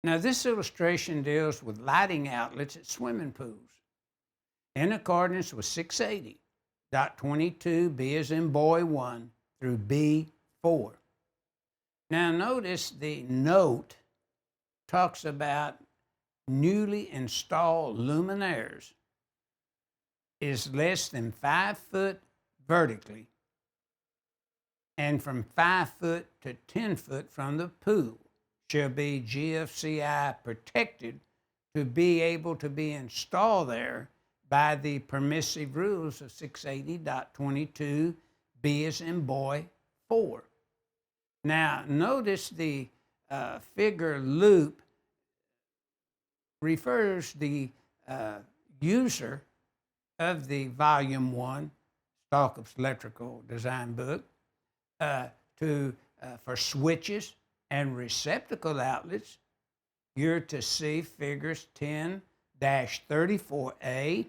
Now, this illustration deals with lighting outlets at swimming pools in accordance with 680.22 B as in boy 1 through B4. Now, notice the note talks about newly installed luminaires is less than 5 foot vertically and from 5 foot to 10 foot from the pool shall be GFCI protected to be able to be installed there by the permissive rules of 680.22 B as in boy 4. Now, notice the figure loop refers the user of the Volume 1 Stallcup's Electrical Design Book for switches and receptacle outlets. You're to see figures 10-34A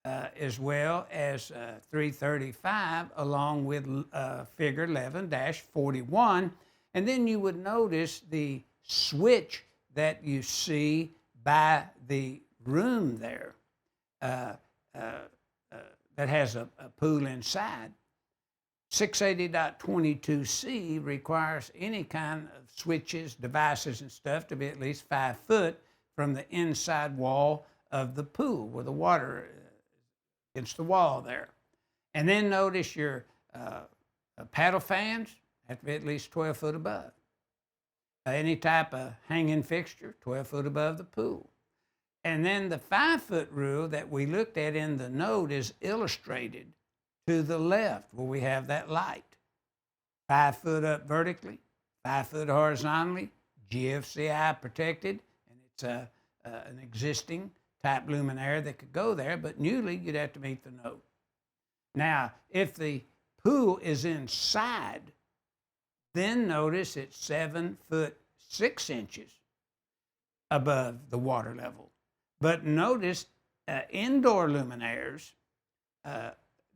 as well as 335 along with figure 11-41. And then you would notice the switch that you see by the room there that has a pool inside. 680.22C requires any kind of switches, devices, and stuff to be at least 5 foot from the inside wall of the pool where the water against the wall there. And then notice your paddle fans have to be at least 12 foot above. Any type of hanging fixture, 12 foot above the pool. And then the 5 foot rule that we looked at in the note is illustrated to the left where we have that light. 5 foot up vertically, 5 foot horizontally, GFCI protected, and it's an existing type luminaire that could go there, but newly you'd have to meet the note. Now, if the pool is inside, then notice it's 7 foot 6 inches above the water level. But notice indoor luminaires,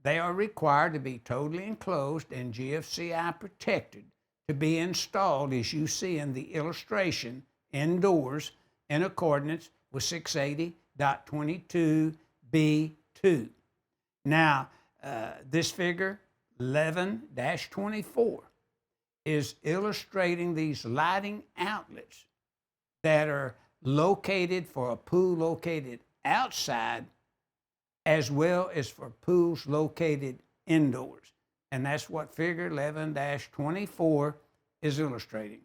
they are required to be totally enclosed and GFCI protected to be installed, as you see in the illustration, indoors in accordance with 680.22B2. Now, this figure, 11-24, is illustrating these lighting outlets that are located for a pool located outside as well as for pools located indoors. And that's what figure 11-24 is illustrating.